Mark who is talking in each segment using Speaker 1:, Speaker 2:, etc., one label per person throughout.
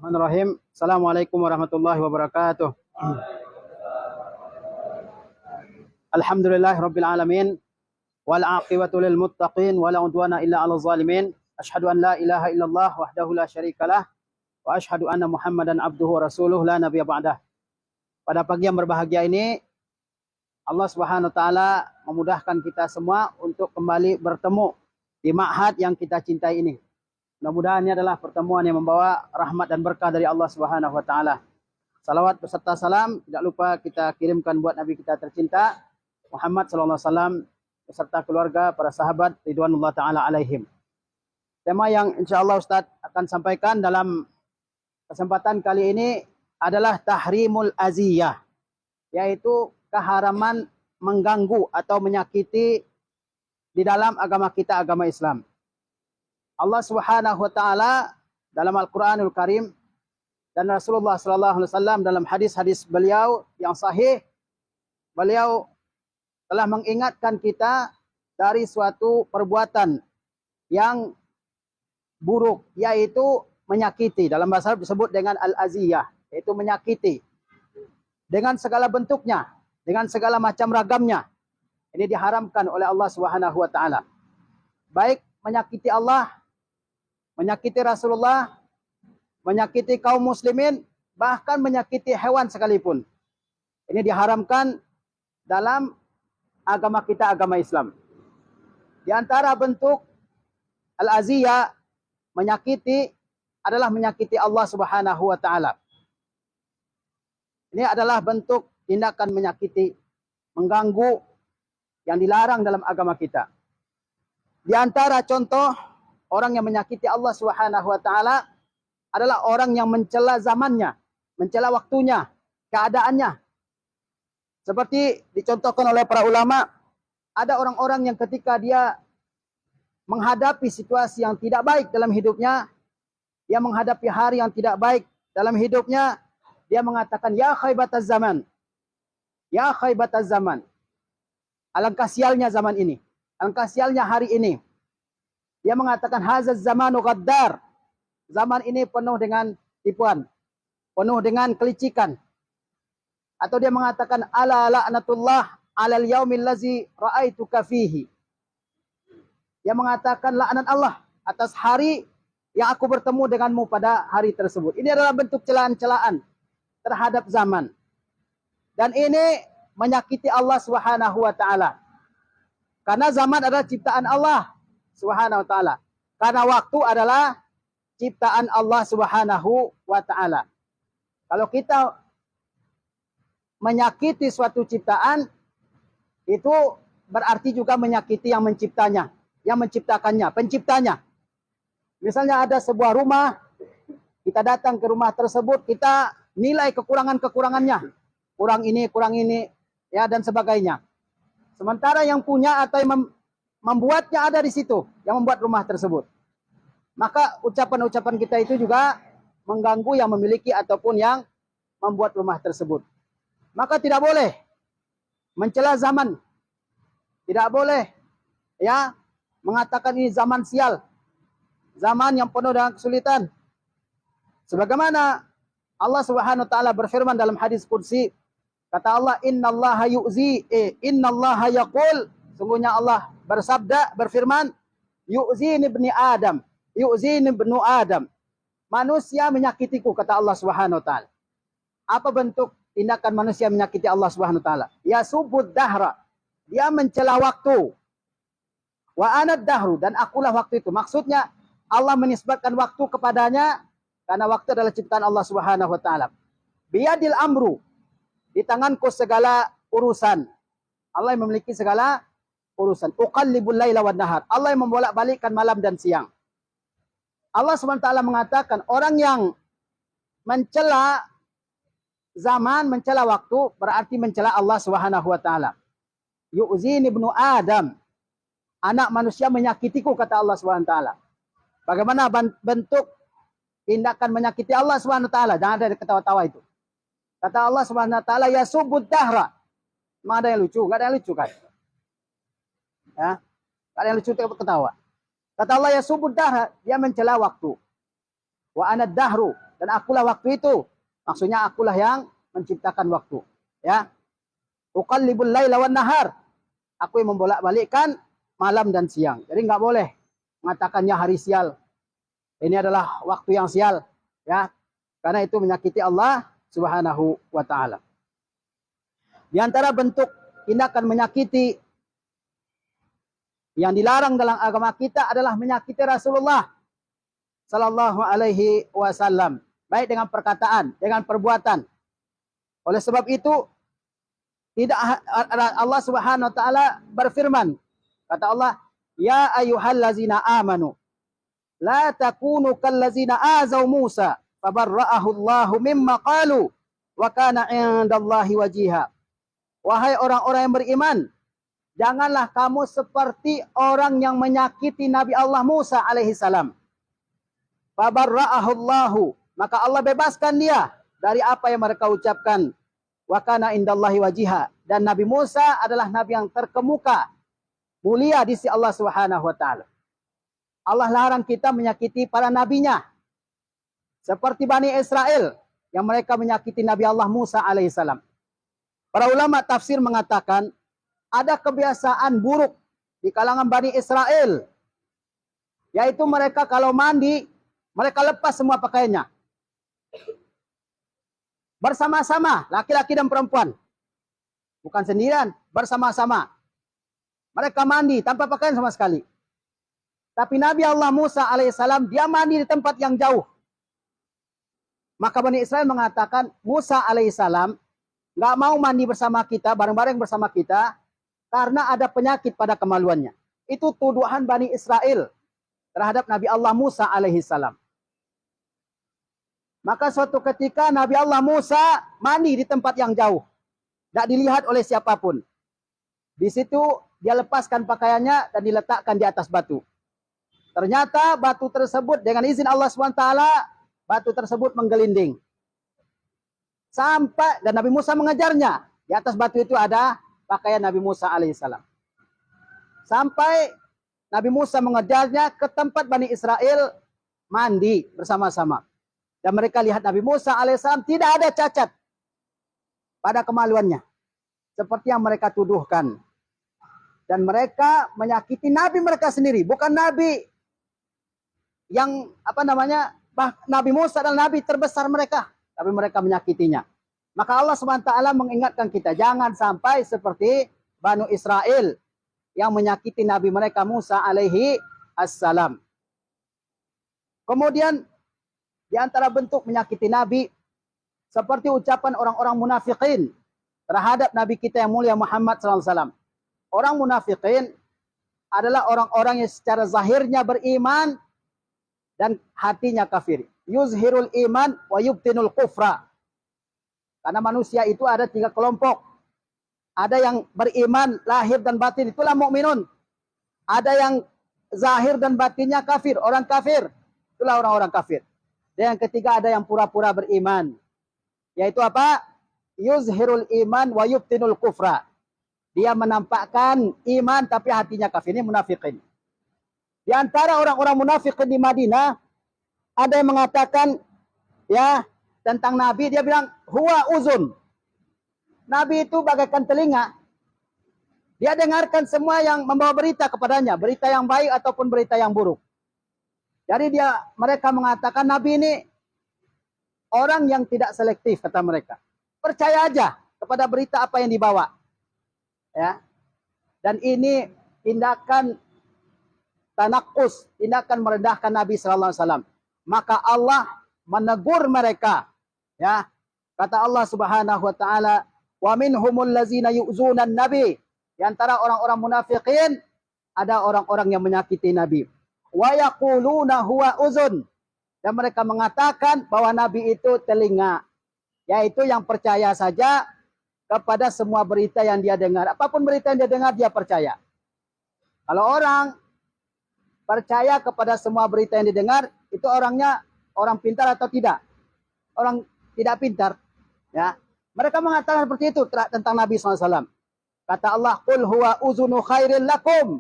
Speaker 1: Bismillahirrahmanirrahim. Assalamualaikum warahmatullahi wabarakatuh. Alhamdulillahirabbil alamin wal aqibatu lil muttaqin wala udwana illa 'alal zalimin. Asyhadu an la ilaha illallah wahdahu la syarikalah wa asyhadu anna Muhammadan abduhu wa rasuluh la nabiyya ba'dah. Pada pagi yang berbahagia ini Allah Subhanahu wa taala memudahkan kita semua untuk kembali bertemu di ma'had yang kita cintai ini. Mudah-mudahan ini adalah pertemuan yang membawa rahmat dan berkah dari Allah Subhanahu wa taala. Salawat beserta salam tidak lupa kita kirimkan buat Nabi kita tercinta Muhammad sallallahu alaihi wasallam beserta keluarga, para sahabat ridwanullah taala alaihim. Tema yang insyaallah Ustaz akan sampaikan dalam kesempatan kali ini adalah tahrimul aziyah, yaitu keharaman mengganggu atau menyakiti di dalam agama kita, agama Islam. Allah Subhanahu wa taala dalam Al-Qur'anul Karim dan Rasulullah sallallahu alaihi wasallam dalam hadis-hadis beliau yang sahih, beliau telah mengingatkan kita dari suatu perbuatan yang buruk, yaitu menyakiti. Dalam bahasa Arab disebut dengan al-aziyah, yaitu menyakiti dengan segala bentuknya, dengan segala macam ragamnya. Ini diharamkan oleh Allah Subhanahu wa taala. Baik menyakiti Allah, menyakiti Rasulullah, menyakiti kaum muslimin, bahkan menyakiti hewan sekalipun. Ini diharamkan dalam agama kita, agama Islam. Di antara bentuk al-aziyah, menyakiti, adalah menyakiti Allah Subhanahu wa taala. Ini adalah bentuk tindakan menyakiti, mengganggu yang dilarang dalam agama kita. Di antara contoh orang yang menyakiti Allah Subhanahu wa taala adalah orang yang mencela zamannya, mencela waktunya, keadaannya. Seperti dicontohkan oleh para ulama, ada orang-orang yang ketika dia menghadapi situasi yang tidak baik dalam hidupnya, dia menghadapi hari yang tidak baik dalam hidupnya, dia mengatakan, ya khaybataz zaman, ya khaybataz zaman. Alangkah sialnya zaman ini, alangkah sialnya hari ini. Dia mengatakan hazaz zamanu ghaddar. Zaman ini penuh dengan tipuan, penuh dengan kelicikan. Atau dia mengatakan ala la'natullah 'alal yaumil ladzi ra'aituka fihi. Dia mengatakan laknat Allah atas hari yang aku bertemu denganmu pada hari tersebut. Ini adalah bentuk celaan-celaan terhadap zaman. Dan ini menyakiti Allah Subhanahu wa taala. Karena zaman adalah ciptaan Allah Subhanahu wa taala. Karena waktu adalah ciptaan Allah Subhanahu wa taala. Kalau kita menyakiti suatu ciptaan, itu berarti juga menyakiti yang menciptanya, yang menciptakannya, penciptanya. Misalnya ada sebuah rumah, kita datang ke rumah tersebut, kita nilai kekurangan-kekurangannya. Kurang ini, ya, dan sebagainya. Sementara yang punya atau yang membuatnya ada di situ, yang membuat rumah tersebut. Maka ucapan-ucapan kita itu juga mengganggu yang memiliki ataupun yang membuat rumah tersebut. Maka tidak boleh mencela zaman. Tidak boleh ya mengatakan ini zaman sial. Zaman yang penuh dengan kesulitan. Sebagaimana Allah Subhanahu wa taala berfirman dalam hadis qudsi, kata Allah, innallaha yu'zi, innallaha yaqul, sungguhnya Allah bersabda, berfirman, yu'zini ibni Adam, yu'zini ibnu Adam. Manusia menyakitiku, kata Allah Subhanahu wa taala. Apa bentuk tindakan manusia menyakiti Allah Subhanahu wa taala? Ya subud dahra. Dia mencela waktu. Wa anad dahru, dan akulah waktu itu. Maksudnya Allah menisbatkan waktu kepadanya karena waktu adalah ciptaan Allah Subhanahu wa taala. Biyadil amru, di tanganku segala urusan. Allah yang memiliki segala urusan. Uqallibul laila wan nahar. Allah yang membolak-balikkan malam dan siang. Allah Subhanahu wa taala mengatakan orang yang mencela zaman, mencela waktu, berarti mencela Allah Subhanahu wa taala. Yu'zini ibnu Adam. Anak manusia menyakitiku, kata Allah Subhanahu wa taala. Bagaimana bentuk tindakan menyakiti Allah Subhanahu wa taala? Jangan ada ketawa-tawa itu. Kata Allah Subhanahu wa taala, ya subud dahra. Memang ada yang lucu? Enggak ada yang lucu kan? Ya. Enggak ada yang lucu ketawa. Kata Allah, ya subud dahra, dia mencela waktu. Wa anad dahru, Dan akulah waktu itu. Maksudnya akulah yang menciptakan waktu. Ya. Uqallibul laila wan nahar. Aku yang membolak-balikkan malam dan siang. Jadi nggak boleh mengatakannya hari sial. Ini adalah waktu yang sial. Ya. Karena itu menyakiti Allah Subhanahu wa ta'ala. Di antara bentuk tindakan menyakiti yang dilarang dalam agama kita adalah menyakiti Rasulullah Sallallahu Alaihi Wasallam, baik dengan perkataan, dengan perbuatan. Oleh sebab itu, tidak Allah Subhanahu Wa Taala berfirman, kata Allah, Ya ayyuhallazina amanu, la takunu kallazina azau Musa, fabarra'ahu Allahu mimma qalu, wa kana 'indallahi wajiha. Wahai orang-orang yang beriman, janganlah kamu seperti orang yang menyakiti Nabi Allah Musa alaihi salam. Fabarra'ahullahu, maka Allah bebaskan dia dari apa yang mereka ucapkan. Wa kana indallahi wajiha, dan Nabi Musa adalah nabi yang terkemuka, mulia di sisi Allah Subhanahu wa taala. Allah larang kita menyakiti para nabinya. Seperti Bani Israel yang mereka menyakiti Nabi Allah Musa alaihissalam. Para ulama tafsir mengatakan ada kebiasaan buruk di kalangan Bani Israel, yaitu mereka kalau mandi mereka lepas semua pakaiannya. Bersama-sama, laki-laki dan perempuan. Bukan sendirian, bersama-sama. Mereka mandi tanpa pakaian sama sekali. Tapi Nabi Allah Musa alaihissalam, dia mandi di tempat yang jauh. Maka Bani Israel mengatakan, Musa alaihissalam nggak mau mandi bersama kita, bareng-bareng bersama kita, karena ada penyakit pada kemaluannya. Itu tuduhan Bani Israel terhadap Nabi Allah Musa alaihissalam. Maka suatu ketika Nabi Allah Musa mandi di tempat yang jauh. Tidak dilihat oleh siapapun. Di situ dia lepaskan pakaiannya dan diletakkan di atas batu. Ternyata batu tersebut dengan izin Allah SWT, batu tersebut menggelinding. Sampai, dan Nabi Musa mengejarnya. Di atas batu itu ada pakaian Nabi Musa alaihissalam. Sampai Nabi Musa mengejarnya ke tempat Bani Israel mandi bersama-sama. Dan mereka lihat Nabi Musa alaihissalam tidak ada cacat pada kemaluannya. Seperti yang mereka tuduhkan. Dan mereka menyakiti Nabi mereka sendiri. Bukan Nabi yang Nabi Musa adalah Nabi terbesar mereka. Tapi mereka menyakitinya. Maka Allah SWT mengingatkan kita. Jangan sampai seperti Banu Israel yang menyakiti Nabi mereka Musa alaihi assalam. Kemudian di antara bentuk menyakiti Nabi, seperti ucapan orang-orang munafikin terhadap Nabi kita yang mulia Muhammad SAW. Orang munafikin adalah orang-orang yang secara zahirnya beriman dan hatinya kafir. Yuzhirul iman wa yubtinul kufra. Karena manusia itu ada 3 kelompok. Ada yang beriman lahir dan batin, itulah mukminun. Ada yang zahir dan batinnya kafir, orang kafir. Itulah orang-orang kafir. Dan yang ketiga ada yang pura-pura beriman. Yaitu apa? Yuzhirul iman wa yubtinul kufra. Dia menampakkan iman tapi hatinya kafir. Ini munafikin. Di antara orang-orang munafikin di Madinah, ada yang mengatakan ya tentang Nabi, dia bilang huwa uzun. Nabi itu bagaikan telinga. Dia dengarkan semua yang membawa berita kepadanya, berita yang baik ataupun berita yang buruk. Jadi mereka mengatakan Nabi ini orang yang tidak selektif, kata mereka. Percaya aja kepada berita apa yang dibawa. Ya. Dan ini tindakan tanakus, tindakan merendahkan Nabi sallallahu alaihi wasallam. Maka Allah menegur mereka. Ya. Kata Allah Subhanahu wa taala, "Wa minhumul ladzina yu'zunan nabi." Di antara orang-orang munafikin ada orang-orang yang menyakiti Nabi. Wa yaquluna huwa uzun, dan mereka mengatakan bahwa Nabi itu telinga, yaitu yang percaya saja kepada semua berita yang dia dengar. Apapun berita yang dia dengar dia percaya. Kalau orang percaya kepada semua berita yang didengar, itu orangnya orang pintar atau tidak? Orang tidak pintar. Ya, mereka mengatakan seperti itu tentang Nabi SAW. Kata Allah, "Qul huwa uzunu khairil lakum."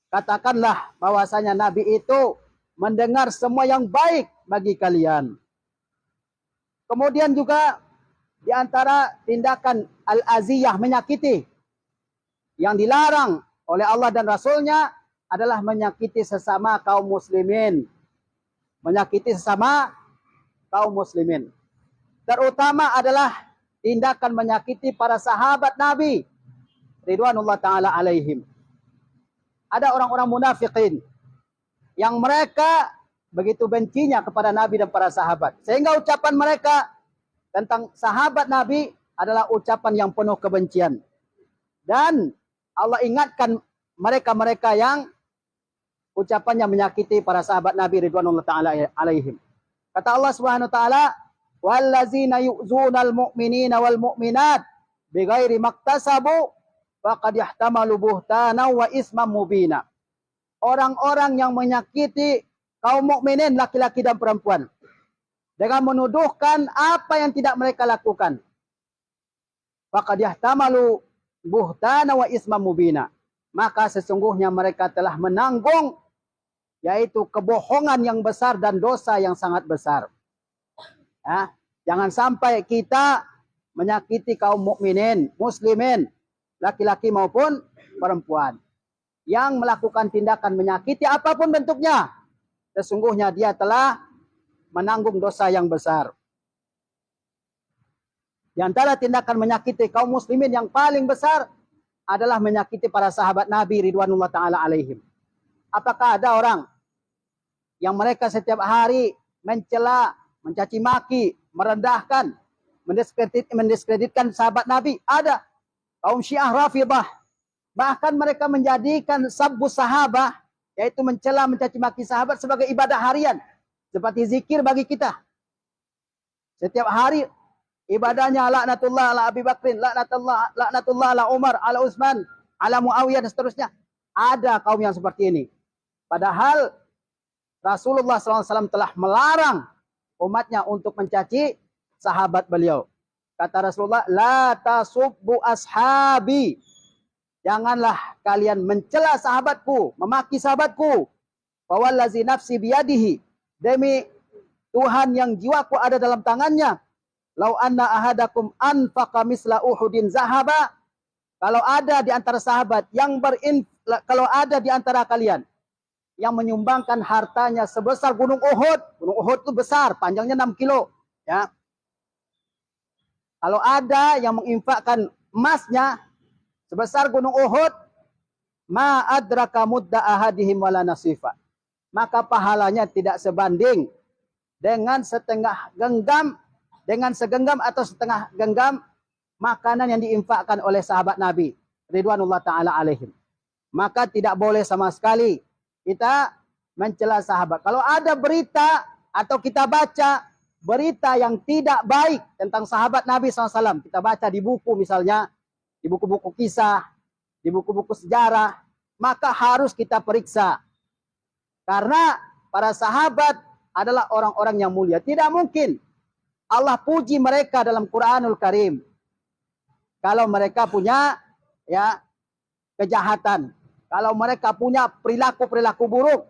Speaker 1: Katakanlah bahwasanya Nabi itu mendengar semua yang baik bagi kalian. Kemudian juga di antara tindakan al-aziyah, menyakiti, yang dilarang oleh Allah dan Rasulnya adalah menyakiti sesama kaum muslimin. Menyakiti sesama kaum muslimin. Terutama adalah tindakan menyakiti para sahabat Nabi ridwanullah ta'ala alaihim. Ada orang-orang munafikin yang mereka begitu bencinya kepada Nabi dan para sahabat, sehingga ucapan mereka tentang sahabat Nabi adalah ucapan yang penuh kebencian. Dan Allah ingatkan mereka-mereka yang ucapannya menyakiti para sahabat Nabi ridwanullah ta'ala alaihim. Kata Allah Subhanahu wa taala, "Wallazina yu'zunal mu'minina wal mu'minat bighairi maktasabu faqad yahtamalu buhtana wa isman mubina." Orang-orang yang menyakiti kaum mukminin laki-laki dan perempuan dengan menuduhkan apa yang tidak mereka lakukan, faqad yahtamalu buhtana wa isman mubina, maka sesungguhnya mereka telah menanggung yaitu kebohongan yang besar dan dosa yang sangat besar. Ya, jangan sampai kita menyakiti kaum mukminin, muslimin, laki-laki maupun perempuan. Yang melakukan tindakan menyakiti apapun bentuknya, sesungguhnya dia telah menanggung dosa yang besar. Di antara tindakan menyakiti kaum muslimin yang paling besar adalah menyakiti para sahabat Nabi ridwanullah ta'ala alaihim. Apakah ada orang yang mereka setiap hari mencela, mencaci maki, merendahkan, mendiskreditkan sahabat Nabi? Ada. Kaum Syiah Rafidah, bahkan mereka menjadikan sabbu sahabah, yaitu mencela, mencaci maki sahabat sebagai ibadah harian, seperti zikir bagi kita. Setiap hari ibadahnya laknatullah ala Abi Bakrin, laknatullah ala Umar, ala Utsman, ala Muawiyah dan seterusnya. Ada kaum yang seperti ini. Padahal Rasulullah SAW telah melarang umatnya untuk mencaci sahabat beliau. Kata Rasulullah, la tasubbu ashabi. Janganlah kalian mencela sahabatku, memaki sahabatku. Wawallazi nafsi biyadihi. Demi Tuhan yang jiwaku ada dalam tangannya. Lau anna ahadakum anfaqa misla Uhudin zahaba. Kalau ada di antara sahabat yang kalau ada di antara kalian yang menyumbangkan hartanya sebesar gunung Uhud. Gunung Uhud itu besar, panjangnya 6 kilo. Ya. Kalau ada yang menginfakkan emasnya sebesar gunung Uhud, ma adraka mudda ahadihim wala nasifa. Maka pahalanya tidak sebanding dengan setengah genggam, dengan segenggam atau setengah genggam makanan yang diinfakkan oleh sahabat Nabi ridwanullah ta'ala alaihim. Maka tidak boleh sama sekali kita mencela sahabat. Kalau ada berita atau kita baca berita yang tidak baik tentang sahabat Nabi SAW, kita baca di buku misalnya, di buku-buku kisah, di buku-buku sejarah, maka harus kita periksa. Karena para sahabat adalah orang-orang yang mulia. Tidak mungkin Allah puji mereka dalam Quranul Karim kalau mereka punya kejahatan, kalau mereka punya perilaku-perilaku buruk.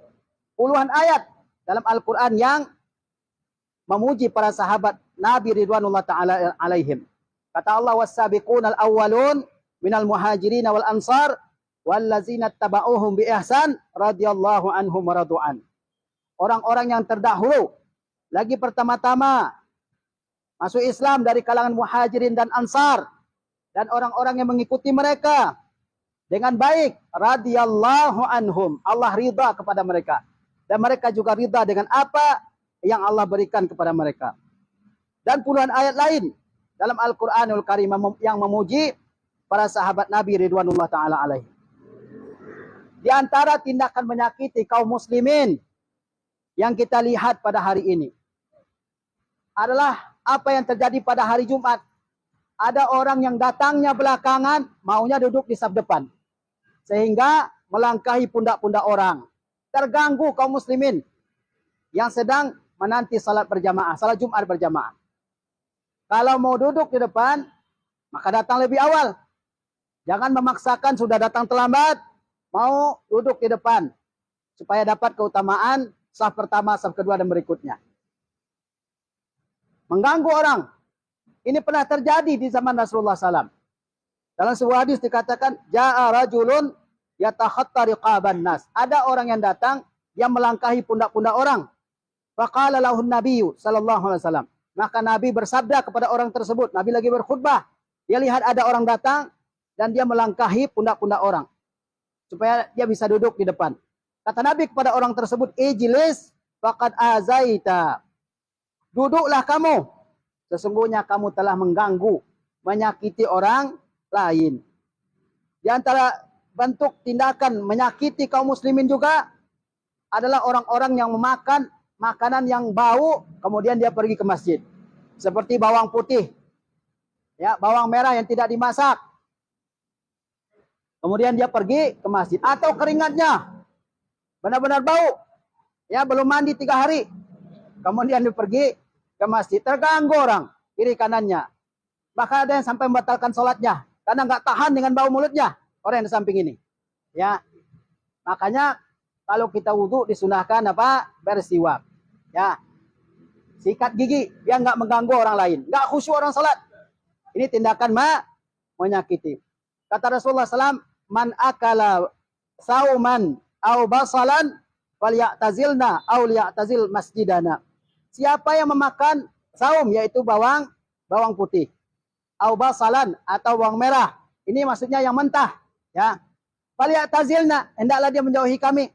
Speaker 1: Puluhan ayat dalam Al-Quran yang memuji para sahabat Nabi ridwanullah ta'ala alaihim. Kata Allah, was-sabiqunal awwalun minal muhajirin wal ansar wallazina tabauhum bi ihsan radhiyallahu anhum wa radu'an. Orang-orang yang terdahulu lagi pertama-tama masuk Islam dari kalangan muhajirin dan ansar dan orang-orang yang mengikuti mereka dengan baik, radhiyallahu anhum, Allah ridha kepada mereka dan mereka juga ridha dengan apa yang Allah berikan kepada mereka. Dan puluhan ayat lain dalam Al-Quranul Karim yang memuji para sahabat Nabi ridwanullah ta'ala alaih. Di antara tindakan menyakiti kaum muslimin yang kita lihat pada hari ini adalah apa yang terjadi pada hari Jumat. Ada orang yang datangnya belakangan, maunya duduk di saf depan, sehingga melangkahi pundak-pundak orang. Terganggu kaum muslimin yang sedang menanti salat berjamaah, salat Jumat berjamaah. Kalau mau duduk di depan, maka datang lebih awal. Jangan memaksakan sudah datang terlambat, mau duduk di depan supaya dapat keutamaan saf pertama, saf kedua dan berikutnya. Mengganggu orang. Ini pernah terjadi di zaman Rasulullah SAW. Dalam sebuah hadis dikatakan, Ja'a rajulun yatakhatta riqaban nas. Ada orang yang datang yang melangkahi pundak-pundak orang. Faqala lahun nabiyyu sallallahu alaihi wasallam. Maka Nabi bersabda kepada orang tersebut. Nabi lagi berkhutbah. Dia lihat ada orang datang dan dia melangkahi pundak-pundak orang. Supaya dia bisa duduk di depan. Kata Nabi kepada orang tersebut, Ijlis faqad azaita. Duduklah kamu. Sesungguhnya kamu telah mengganggu, menyakiti orang lain. Di antara bentuk tindakan menyakiti kaum muslimin juga adalah orang-orang yang memakan makanan yang bau, kemudian dia pergi ke masjid. Seperti bawang putih, ya, bawang merah yang tidak dimasak. Kemudian dia pergi ke masjid. Atau keringatnya benar-benar bau, ya, belum mandi 3 hari. Kemudian dia pergi ke masjid, terganggu orang kiri kanannya. Bahkan ada yang sampai membatalkan sholatnya karena nggak tahan dengan bau mulutnya orang yang di samping ini. Ya, makanya kalau kita wudhu disunahkan apa? Bersiwak. Ya, sikat gigi biar nggak mengganggu orang lain, nggak khusyuk orang sholat. Ini tindakan menyakiti. Kata Rasulullah SAW, man akala sauman au basalan falyatazilna au liyatazil masjidana. Siapa yang memakan saum, yaitu bawang putih, au basalan atau bawang merah, ini maksudnya yang mentah, ya. Falyatazilna, hendaklah dia menjauhi kami.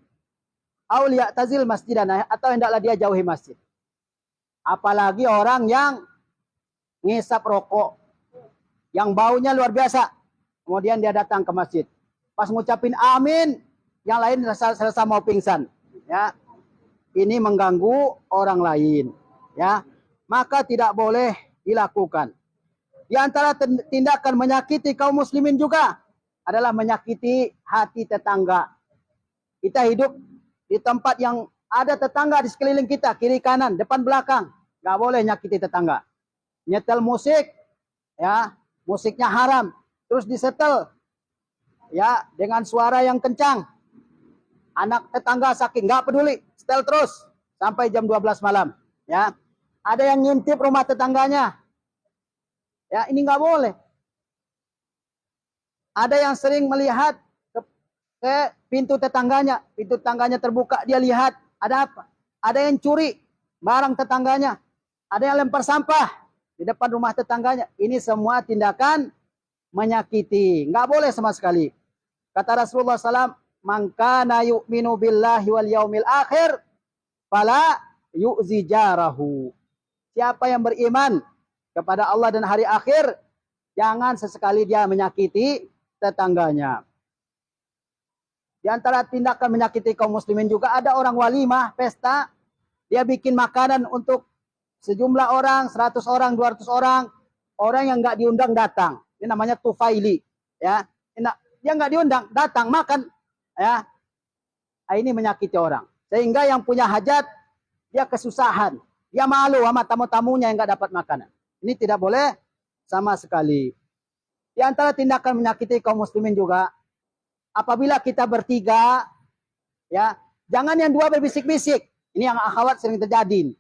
Speaker 1: Au liyatazil masjidana, atau hendaklah dia jauhi masjid. Apalagi orang yang ngisap rokok yang baunya luar biasa, kemudian dia datang ke masjid. Pas ngucapin amin, yang lain rasa mau pingsan, ya. Ini mengganggu orang lain, ya. Maka tidak boleh dilakukan. Di antara tindakan menyakiti kaum muslimin juga adalah menyakiti hati tetangga. Kita hidup di tempat yang ada tetangga di sekeliling kita, kiri kanan, depan belakang. Nggak boleh nyakiti tetangga. Nyetel musik, ya, musiknya haram, terus disetel, ya, dengan suara yang kencang. Anak tetangga saking nggak peduli, setel terus sampai jam 12 malam, ya. Ada yang ngintip rumah tetangganya, ya, ini nggak boleh. Ada yang sering melihat ke pintu tetangganya terbuka, dia lihat ada apa. Ada yang curi barang tetangganya, ada yang lempar sampah di depan rumah tetangganya. Ini semua tindakan menyakiti, nggak boleh sama sekali. Kata Rasulullah SAW, man kana yu'minu billahi wal yaumil akhir fala yu'zi jarahu. Siapa yang beriman kepada Allah dan hari akhir, jangan sesekali dia menyakiti tetangganya. Di antara tindakan menyakiti kaum muslimin juga ada orang walimah, pesta, dia bikin makanan untuk sejumlah orang, 100 orang, 200 orang, orang yang nggak diundang datang. Ini namanya tufaili, ya. Dia nggak diundang, datang makan, ya. Ini menyakiti orang. Sehingga yang punya hajat, dia kesusahan. Dia malu sama tamu-tamunya yang nggak dapat makanan. Ini tidak boleh sama sekali. Di antara tindakan menyakiti kaum muslimin juga, apabila kita bertiga, ya, jangan yang dua berbisik-bisik. Ini yang akhwat sering terjadi.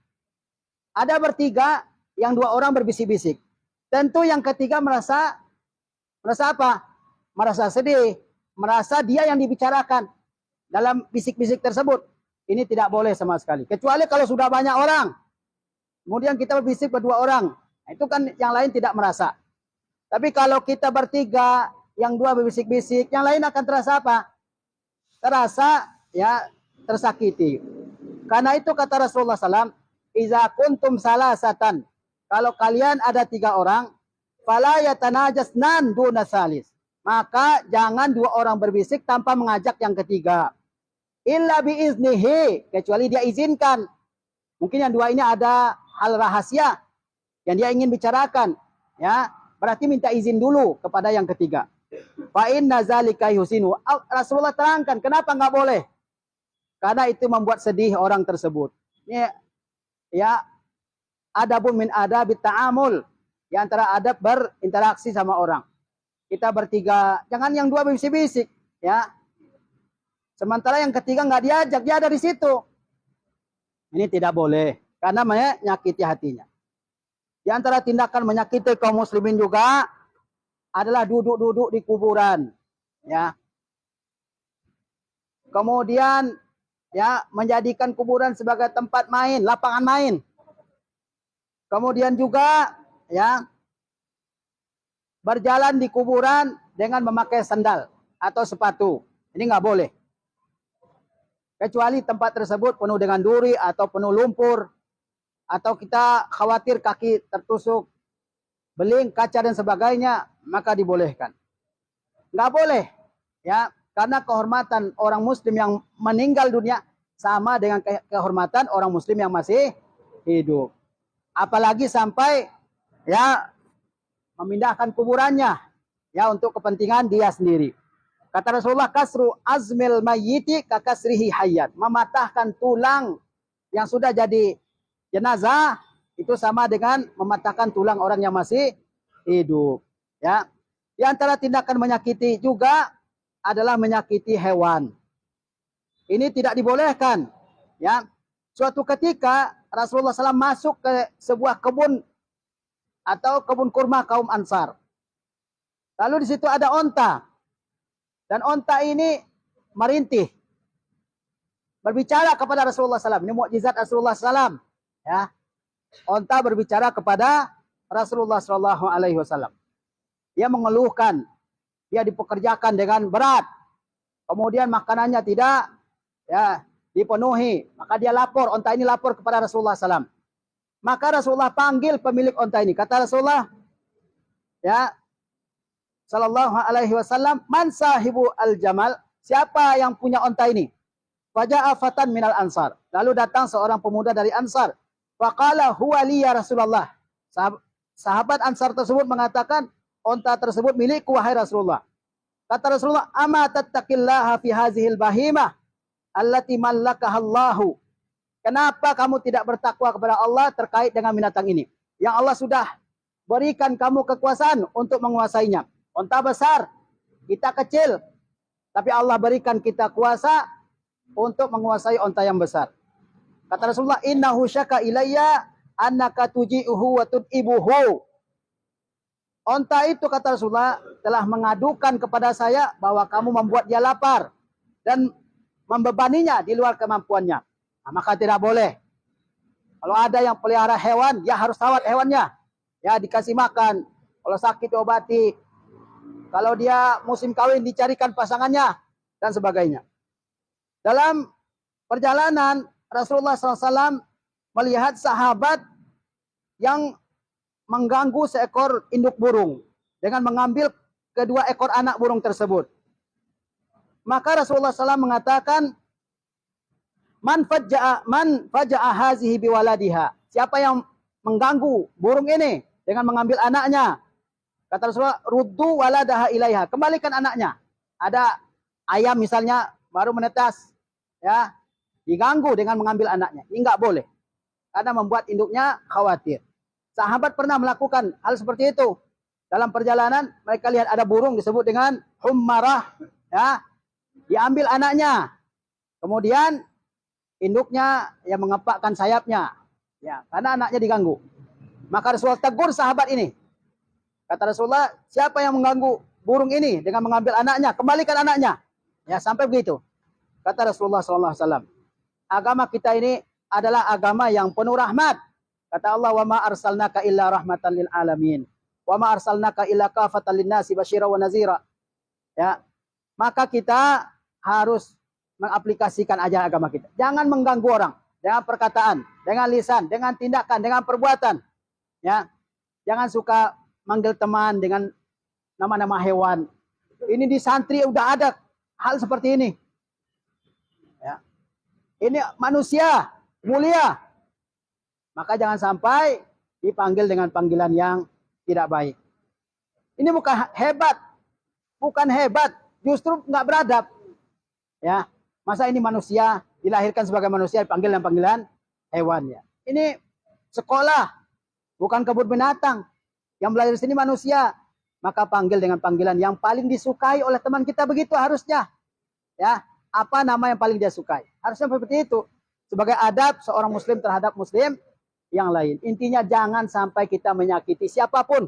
Speaker 1: Ada bertiga, yang 2 orang berbisik-bisik. Tentu yang ketiga merasa apa? Merasa sedih, merasa dia yang dibicarakan dalam bisik-bisik tersebut. Ini tidak boleh sama sekali. Kecuali kalau sudah banyak orang, kemudian kita berbisik berdua orang, itu kan yang lain tidak merasa. Tapi kalau kita bertiga, yang 2 berbisik-bisik, yang lain akan terasa apa? Terasa, ya, tersakiti. Karena itu kata Rasulullah SAW, iza kuntum salasatan, kalau kalian ada 3 orang, fala yatanajasnan duna salis, maka jangan 2 orang berbisik tanpa mengajak yang ketiga. Illa biiznihi, kecuali dia izinkan. Mungkin yang 2 ini ada hal rahasia yang dia ingin bicarakan, ya, berarti minta izin dulu kepada yang ketiga. Fa inna zalika yusinu. Rasulullah terangkan kenapa nggak boleh. Karena itu membuat sedih orang tersebut. Ini, ya, adabun min adabit ta'amul. Di antara adab berinteraksi sama orang. Kita bertiga, jangan yang 2 bisik-bisik, ya. Sementara yang ketiga nggak diajak, dia ada di situ. Ini tidak boleh karena menyakiti hatinya. Di antara tindakan menyakiti kaum muslimin juga adalah duduk-duduk di kuburan, ya. Kemudian ya menjadikan kuburan sebagai tempat main, lapangan main. Kemudian juga ya berjalan di kuburan dengan memakai sandal atau sepatu. Ini nggak boleh. Kecuali tempat tersebut penuh dengan duri atau penuh lumpur, atau kita khawatir kaki tertusuk beling, kaca dan sebagainya, maka dibolehkan. Nggak boleh, ya, karena kehormatan orang muslim yang meninggal dunia sama dengan kehormatan orang muslim yang masih hidup. Apalagi sampai ya memindahkan kuburannya ya untuk kepentingan dia sendiri. Kata Rasulullah, kasru azmil mayyiti kakasrihi hayat. Mematahkan tulang yang sudah jadi jenazah itu sama dengan mematahkan tulang orang yang masih hidup. Ya. Di antara tindakan menyakiti juga adalah menyakiti hewan. Ini tidak dibolehkan. Ya. Suatu ketika Rasulullah SAW masuk ke sebuah kebun atau kebun kurma kaum Ansar. Lalu di situ ada onta. Dan onta ini merintih. Berbicara kepada Rasulullah SAW. Ini mukjizat Rasulullah SAW. Ya. Onta berbicara kepada Rasulullah SAW. Dia mengeluhkan. Dia dipekerjakan dengan berat. Kemudian makanannya tidak ya dipenuhi. Maka dia lapor. Onta ini lapor kepada Rasulullah SAW. Maka Rasulullah panggil pemilik onta ini. Kata Rasulullah, ya, Sallallahu alaihi wasallam, man sahibu al-jamal, siapa yang punya onta ini? Faja'a fatan minal ansar. Lalu datang seorang pemuda dari Ansar. Faqala huwa li ya Rasulullah. Sahabat Ansar tersebut mengatakan, onta tersebut milikku wahai Rasulullah. Kata Rasulullah, ama tattaqillaha fi hazihil bahimah allati mallakahallahu. Kenapa kamu tidak bertakwa kepada Allah terkait dengan binatang ini? Yang Allah sudah berikan kamu kekuasaan untuk menguasainya. Onta besar, kita kecil. Tapi Allah berikan kita kuasa untuk menguasai onta yang besar. Kata Rasulullah, innahu syaka ilayya annaka tuji'uhu wa tud'ibuhu. Onta itu, kata Rasulullah, telah mengadukan kepada saya bahwa kamu membuat dia lapar dan membebaninya di luar kemampuannya. Nah, maka tidak boleh. Kalau ada yang pelihara hewan, ya harus rawat hewannya. Ya dikasih makan. Kalau sakit diobati. Kalau dia musim kawin dicarikan pasangannya dan sebagainya. Dalam perjalanan Rasulullah SAW melihat sahabat yang mengganggu seekor induk burung dengan mengambil kedua ekor anak burung tersebut. Maka Rasulullah SAW mengatakan, man faja'a hazihi biwaladiha. Siapa yang mengganggu burung ini dengan mengambil anaknya? Kata Rasulullah, ruddu waladaha ilaiha. Kembalikan anaknya. Ada ayam misalnya baru menetas, ya, diganggu dengan mengambil anaknya. Ini enggak boleh. Karena membuat induknya khawatir. Sahabat pernah melakukan hal seperti itu. Dalam perjalanan mereka lihat ada burung disebut dengan hummarah, ya. Diambil anaknya. Kemudian induknya yang mengepakkan sayapnya, ya, karena anaknya diganggu. Maka Rasulullah tegur sahabat ini. Kata Rasulullah, siapa yang mengganggu burung ini dengan mengambil anaknya, kembalikan anaknya. Ya, sampai begitu. Kata Rasulullah SAW, agama kita ini adalah agama yang penuh rahmat. Kata Allah, wa ma arsalnaka illa rahmatan lil alamin. Wa ma arsalnaka illa kafatan linnasi basyira wa nazira. Ya, maka kita harus mengaplikasikan ajaran agama kita. Jangan mengganggu orang dengan perkataan, dengan lisan, dengan tindakan, dengan perbuatan. Ya, jangan suka manggil teman dengan nama-nama hewan. Ini di santri udah ada hal seperti ini. Ya. Ini manusia mulia. Maka jangan sampai dipanggil dengan panggilan yang tidak baik. Ini bukan hebat, justru nggak beradab. Ya, masa ini manusia dilahirkan sebagai manusia dipanggil dengan panggilan hewan, ya. Ini sekolah, bukan kebun binatang. Yang belajar di sini manusia, maka panggil dengan panggilan yang paling disukai oleh teman kita, begitu harusnya. Ya, apa nama yang paling dia sukai? Harusnya seperti itu. sebagai adab seorang muslim terhadap muslim yang lain. Intinya jangan sampai kita menyakiti siapapun.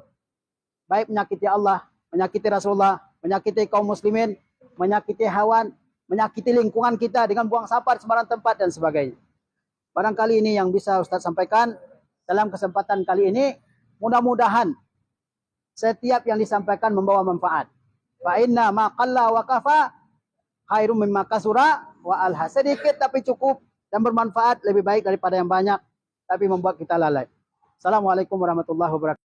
Speaker 1: Baik menyakiti Allah, menyakiti Rasulullah, menyakiti kaum muslimin, menyakiti hewan, menyakiti lingkungan kita dengan buang sampah di sembarang tempat dan sebagainya. Barangkali ini yang bisa Ustaz sampaikan dalam kesempatan kali ini. Mudah-mudahan setiap yang disampaikan membawa manfaat. Fa inna ma qalla wa kafa khairum mimma kasura wa alha. Sedikit tapi cukup dan bermanfaat lebih baik daripada yang banyak tapi membuat kita lalai. Assalamualaikum warahmatullahi wabarakatuh.